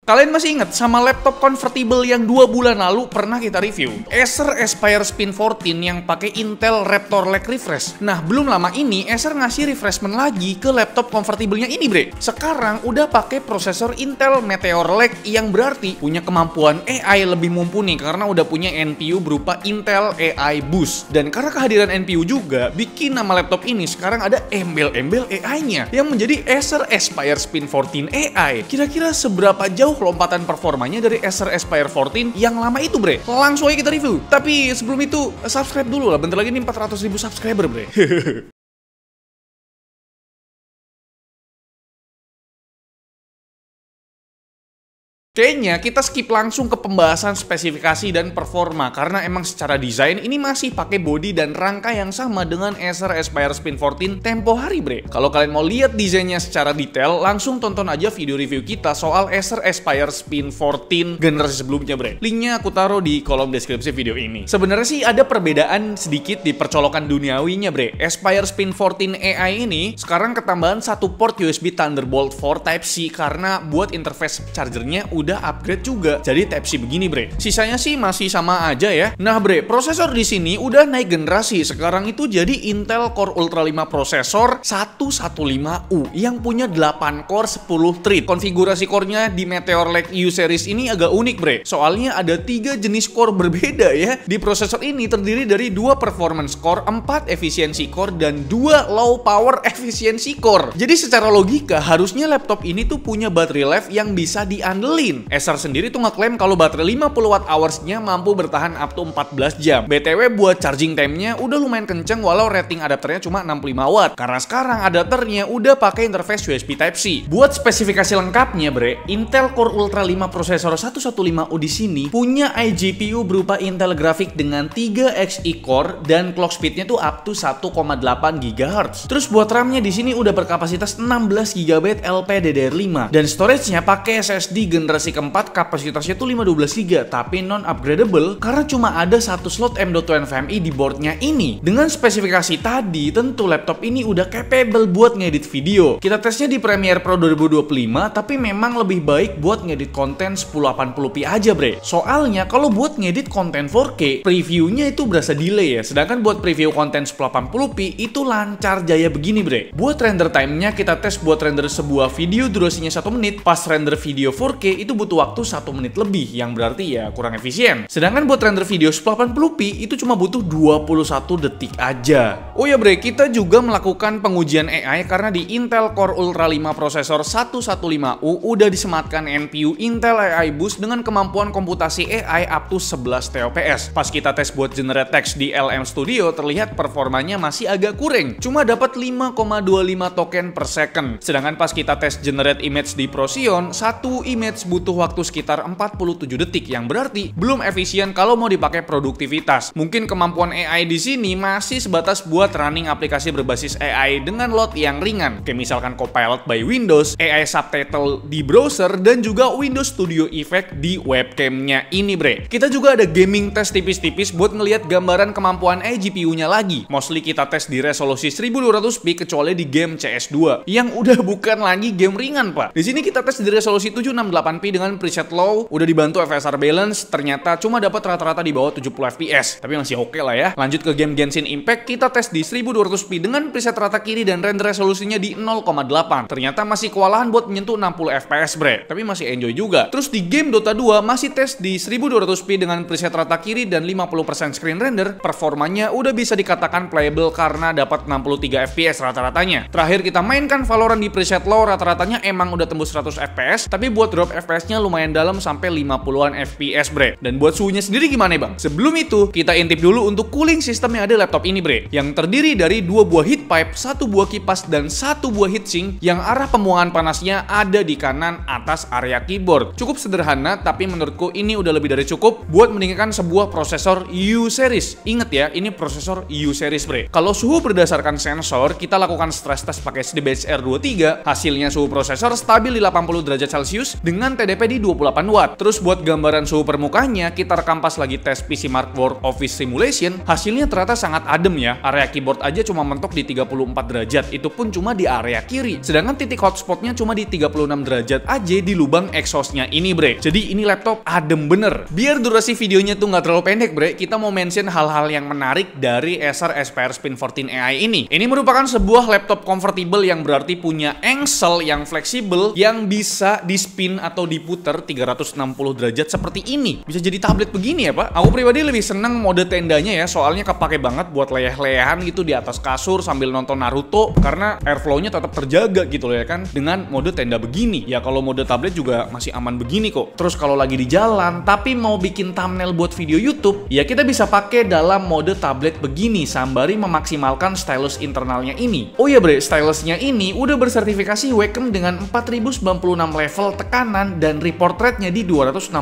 Kalian masih ingat sama laptop convertible yang 2 bulan lalu pernah kita review? Acer Aspire Spin 14 yang pakai Intel Raptor Lake refresh. Nah, belum lama ini Acer ngasih refreshment lagi ke laptop convertible-nya ini, bre. Sekarang udah pakai prosesor Intel Meteor Lake yang berarti punya kemampuan AI lebih mumpuni karena udah punya NPU berupa Intel AI Boost. Dan karena kehadiran NPU juga bikin nama laptop ini sekarang ada embel-embel AI-nya yang menjadi Acer Aspire Spin 14 AI. Kira-kira seberapa jauh lompatan performanya dari Acer Aspire 14 yang lama itu, bre? Langsung aja kita review. Tapi sebelum itu, subscribe dulu lah. Bentar lagi nih 400.000 subscriber, bre. Kayaknya kita skip langsung ke pembahasan spesifikasi dan performa karena emang secara desain ini masih pakai bodi dan rangka yang sama dengan Acer Aspire Spin 14 tempo hari, bre. Kalau kalian mau lihat desainnya secara detail, langsung tonton aja video review kita soal Acer Aspire Spin 14 generasi sebelumnya, bre. Linknya aku taruh di kolom deskripsi video ini. Sebenarnya sih ada perbedaan sedikit di percolokan duniawinya, bre. Aspire Spin 14 AI ini sekarang ketambahan satu port USB Thunderbolt 4 Type-C karena buat interface chargernya udah upgrade juga jadi Type-C begini, bre. Sisanya sih masih sama aja ya. Nah, bre, prosesor di sini udah naik generasi. Sekarang itu jadi Intel Core Ultra 5 prosesor 115U yang punya 8 core 10 thread. Konfigurasi core-nya di Meteor Lake U series ini agak unik, bre. Soalnya ada 3 jenis core berbeda ya. Di prosesor ini terdiri dari 2 performance core, 4 efisiensi core, dan 2 low power efisiensi core. Jadi secara logika harusnya laptop ini tuh punya battery life yang bisa diandelin. Acer sendiri tuh ngeklaim kalau baterai 50 Wh-nya mampu bertahan up to 14 jam. BTW buat charging time-nya udah lumayan kenceng walau rating adapternya cuma 65 Watt. Karena sekarang adapternya udah pakai interface USB Type-C. Buat spesifikasi lengkapnya, bre, Intel Core Ultra 5 prosesor 115U di sini punya iGPU berupa Intel Graphics dengan 3 Xe core dan clock speed-nya tuh up to 1,8 GHz. Terus buat RAM-nya di sini udah berkapasitas 16 GB LPDDR5 dan storage-nya pakai SSD generasi keempat, kapasitasnya tuh 512 GB tapi non upgradable karena cuma ada satu slot M.2 NVMe di boardnya ini. Dengan spesifikasi tadi, tentu laptop ini udah capable buat ngedit video. Kita tesnya di Premiere Pro 2025, tapi memang lebih baik buat ngedit konten 1080p aja, bre. Soalnya kalau buat ngedit konten 4K, previewnya itu berasa delay ya. Sedangkan buat preview konten 1080p itu lancar jaya begini, bre. Buat render time-nya kita tes buat render sebuah video durasinya 1 menit, pas render video 4K itu butuh waktu 1 menit lebih, yang berarti ya kurang efisien. Sedangkan buat render video 1080p itu cuma butuh 21 detik aja. Oh ya, bre, kita juga melakukan pengujian AI karena di Intel Core Ultra 5 prosesor 115U udah disematkan NPU Intel AI Boost dengan kemampuan komputasi AI up to 11 TOPS. Pas kita tes buat generate text di LM Studio, terlihat performanya masih agak kurang, cuma dapat 5,25 token per second. Sedangkan pas kita tes generate image di Procyon, satu image butuh waktu sekitar 47 detik, yang berarti belum efisien kalau mau dipakai produktivitas. Mungkin kemampuan AI di sini masih sebatas buat running aplikasi berbasis AI dengan load yang ringan, kayak misalkan Copilot by Windows, AI subtitle di browser, dan juga Windows Studio Effect di webcamnya ini, bre. Kita juga ada gaming test tipis-tipis buat ngelihat gambaran kemampuan iGPU-nya lagi. Mostly kita tes di resolusi 1200p kecuali di game CS2 yang udah bukan lagi game ringan, pak. Di sini kita tes di resolusi 768p dengan preset low, udah dibantu FSR balance, ternyata cuma dapat rata-rata di bawah 70 fps, tapi masih oke lah ya. Lanjut ke game Genshin Impact, kita tes di 1200p dengan preset rata kiri dan render resolusinya di 0,8. Ternyata masih kewalahan buat menyentuh 60 fps, bre, tapi masih enjoy juga. Terus di game Dota 2 masih tes di 1200p dengan preset rata kiri dan 50% screen render, performanya udah bisa dikatakan playable karena dapat 63 fps rata-ratanya. Terakhir kita mainkan Valorant di preset low, rata-ratanya emang udah tembus 100 fps, tapi buat drop fps-nya lumayan dalam sampai 50-an fps, bre. Dan buat suhunya sendiri gimana, bang? Sebelum itu, kita intip dulu untuk cooling system yang ada di laptop ini, bre, yang terdiri dari 2 buah heat pipe, 1 buah kipas, dan 1 buah heatsink yang arah pembuangan panasnya ada di kanan atas area keyboard. Cukup sederhana, tapi menurutku ini udah lebih dari cukup buat meningkatkan sebuah prosesor U series. Ingat ya, ini prosesor U series, bre. Kalau suhu berdasarkan sensor, kita lakukan stress test pakai SDBH R23, hasilnya suhu prosesor stabil di 80 derajat Celcius dengan TDP TDP di 28 watt. Terus buat gambaran suhu permukaannya, kita rekam pas lagi tes PC Mark World Office Simulation, hasilnya ternyata sangat adem ya. Area keyboard aja cuma mentok di 34 derajat, itu pun cuma di area kiri. Sedangkan titik hotspotnya cuma di 36 derajat aja di lubang exhaustnya ini, bre. Jadi ini laptop adem bener. Biar durasi videonya tuh nggak terlalu pendek, bre, kita mau mention hal-hal yang menarik dari Acer Aspire Spin 14 AI ini. Ini merupakan sebuah laptop convertible yang berarti punya engsel yang fleksibel yang bisa di-spin atau diputer 360 derajat seperti ini. Bisa jadi tablet begini ya, Pak. Aku pribadi lebih seneng mode tendanya ya, soalnya kepake banget buat leyeh-leyehan gitu di atas kasur sambil nonton Naruto, karena airflow-nya tetap terjaga gitu loh ya kan, dengan mode tenda begini. Ya kalau mode tablet juga masih aman begini kok. Terus kalau lagi di jalan tapi mau bikin thumbnail buat video YouTube, ya kita bisa pakai dalam mode tablet begini sembari memaksimalkan stylus internalnya ini. Oh iya bre, stylusnya ini udah bersertifikasi Wacom dengan 4096 level tekanan dan report rate-nya di 266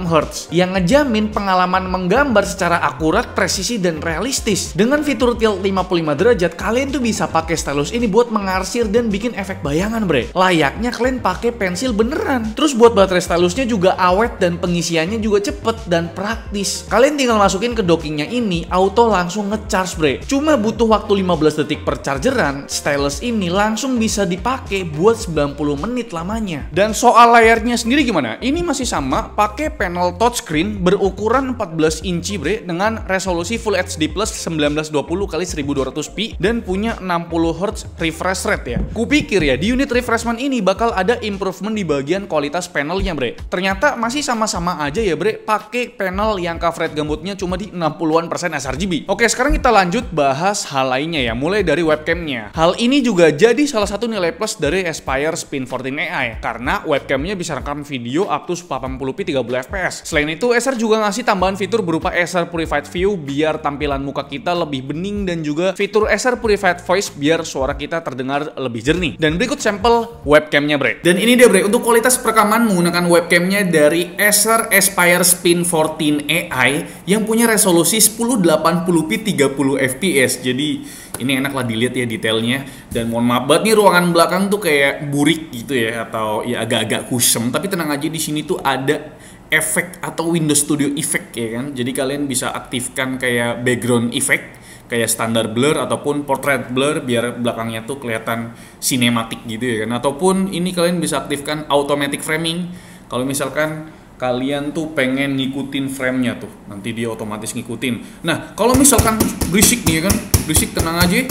Hz yang ngejamin pengalaman menggambar secara akurat, presisi, dan realistis. Dengan fitur tilt 55 derajat, kalian tuh bisa pakai stylus ini buat mengarsir dan bikin efek bayangan bre. Layaknya kalian pakai pensil beneran. Terus buat baterai stylusnya juga awet dan pengisiannya juga cepet dan praktis. Kalian tinggal masukin ke dockingnya ini, auto langsung ngecharge bre. Cuma butuh waktu 15 detik per chargeran, stylus ini langsung bisa dipakai buat 90 menit lamanya. Dan soal layarnya sendiri gimana? Ini masih sama, pakai panel touchscreen berukuran 14 inci bre dengan resolusi Full HD Plus 1920x1200p dan punya 60 Hz refresh rate ya. Kupikir ya di unit refreshment ini bakal ada improvement di bagian kualitas panelnya bre. Ternyata masih sama-sama aja ya bre, pakai panel yang coverage gambutnya cuma di 60% sRGB. Oke, sekarang kita lanjut bahas hal lainnya ya, mulai dari webcamnya. Hal ini juga jadi salah satu nilai plus dari Aspire Spin 14 AI karena webcamnya bisa rekam video up to 1080p 30 fps. Selain itu, Acer juga ngasih tambahan fitur berupa Acer Purified View biar tampilan muka kita lebih bening dan juga fitur Acer Purified Voice biar suara kita terdengar lebih jernih. Dan berikut sampel webcamnya bre. Dan ini dia bre, untuk kualitas perekaman menggunakan webcamnya dari Acer Aspire Spin 14 AI yang punya resolusi 1080p 30 fps. Jadi ini enak lah dilihat ya detailnya. Dan mohon maaf banget nih, ruangan belakang tuh kayak burik gitu ya, atau ya agak-agak kusem. Tapi tenang aja, di sini tuh ada efek atau Windows Studio Effect ya kan. Jadi kalian bisa aktifkan kayak background effect, kayak standar blur ataupun portrait blur biar belakangnya tuh kelihatan sinematik gitu ya kan. Ataupun ini kalian bisa aktifkan automatic framing. Kalau misalkan kalian tuh pengen ngikutin frame-nya tuh, nanti dia otomatis ngikutin. Nah, kalau misalkan berisik nih ya kan, berisik, tenang aja.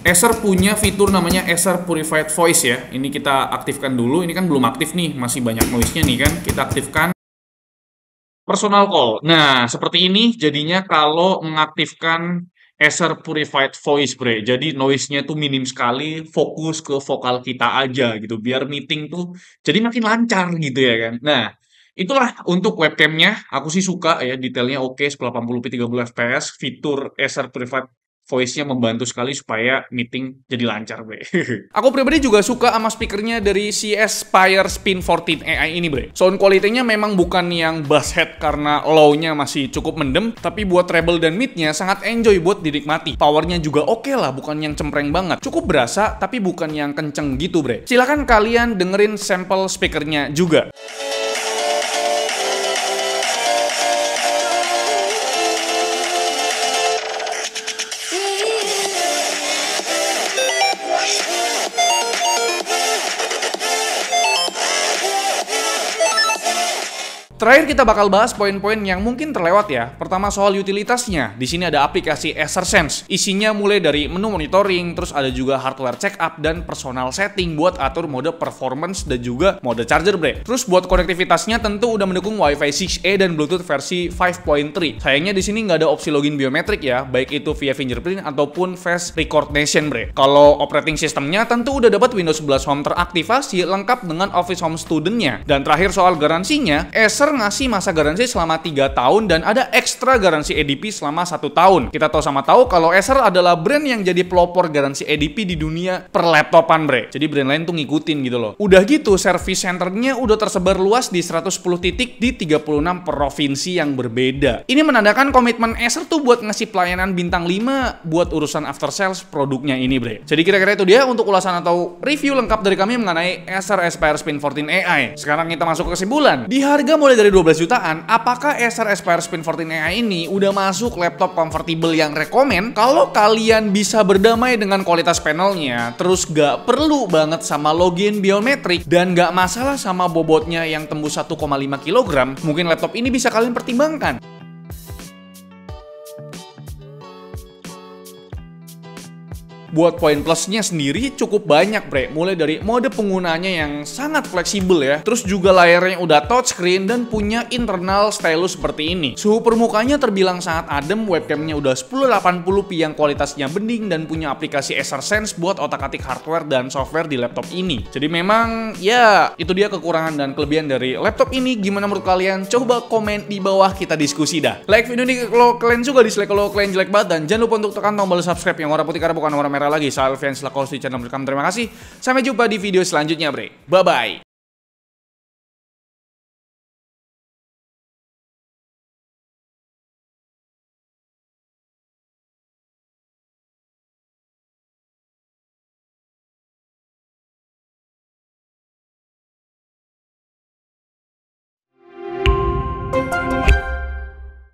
Acer punya fitur namanya Acer Purified Voice ya. Ini kita aktifkan dulu, ini kan belum aktif nih, masih banyak noise-nya nih kan. Kita aktifkan personal call. Nah, seperti ini jadinya kalau mengaktifkan Acer Purified Voice bre. Jadi noise-nya tuh minim sekali, fokus ke vokal kita aja gitu, biar meeting tuh jadi makin lancar gitu ya kan. Nah, itulah untuk webcamnya. Aku sih suka ya, detailnya oke, 1080p 30 fps. Fitur Acer Purified Voice-nya membantu sekali supaya meeting jadi lancar bre. Aku pribadi juga suka sama speakernya dari si Aspire Spin 14 AI ini bre. Sound quality-nya memang bukan yang bass head karena low-nya masih cukup mendem, tapi buat treble dan mid-nya sangat enjoy buat dinikmati. Powernya juga oke lah, bukan yang cempreng banget. Cukup berasa tapi bukan yang kenceng gitu bre. Silahkan kalian dengerin sampel speakernya juga. Terakhir kita bakal bahas poin-poin yang mungkin terlewat ya. Pertama soal utilitasnya. Di sini ada aplikasi Acer Sense. Isinya mulai dari menu monitoring, terus ada juga hardware check up dan personal setting buat atur mode performance dan juga mode charger bre. Terus buat konektivitasnya tentu udah mendukung Wi-Fi 6E dan Bluetooth versi 5.3. Sayangnya di sini nggak ada opsi login biometrik ya, baik itu via fingerprint ataupun face recognition bre. Kalau operating sistemnya tentu udah dapat Windows 11 Home teraktivasi lengkap dengan Office Home Student-nya. Dan terakhir soal garansinya, Acer Acer ngasih masa garansi selama 3 tahun dan ada ekstra garansi EDP selama 1 tahun. Kita tahu sama tahu kalau Acer adalah brand yang jadi pelopor garansi EDP di dunia perlaptopan, bre. Jadi brand lain tuh ngikutin gitu loh. Udah gitu, service centernya udah tersebar luas di 110 titik di 36 provinsi yang berbeda. Ini menandakan komitmen Acer tuh buat ngasih pelayanan bintang 5 buat urusan after sales produknya ini, bre. Jadi kira-kira itu dia untuk ulasan atau review lengkap dari kami mengenai Acer Aspire Spin 14 AI. Sekarang kita masuk ke kesimpulan. Di harga mulai dari 12 jutaan, apakah Acer Aspire Spin 14 AI ini udah masuk laptop convertible yang rekomen? Kalau kalian bisa berdamai dengan kualitas panelnya, terus gak perlu banget sama login biometrik, dan gak masalah sama bobotnya yang tembus 1,5 kg, mungkin laptop ini bisa kalian pertimbangkan. Buat poin plusnya sendiri cukup banyak, bre. Mulai dari mode penggunanya yang sangat fleksibel ya. Terus juga layarnya udah touchscreen dan punya internal stylus seperti ini. Suhu permukanya terbilang sangat adem, webcamnya udah 1080p yang kualitasnya bening dan punya aplikasi Acer Sense buat otak-atik hardware dan software di laptop ini. Jadi memang ya itu dia kekurangan dan kelebihan dari laptop ini. Gimana menurut kalian? Coba komen di bawah, kita diskusi dah. Like video ini kalau kalian suka, dislike kalau kalian jelek banget, dan jangan lupa untuk tekan tombol subscribe yang warna putih karena bukan warna merah lagi. Saya Alfian selaku host di channel Berkam. Terima kasih. Sampai jumpa di video selanjutnya, bre. Bye-bye.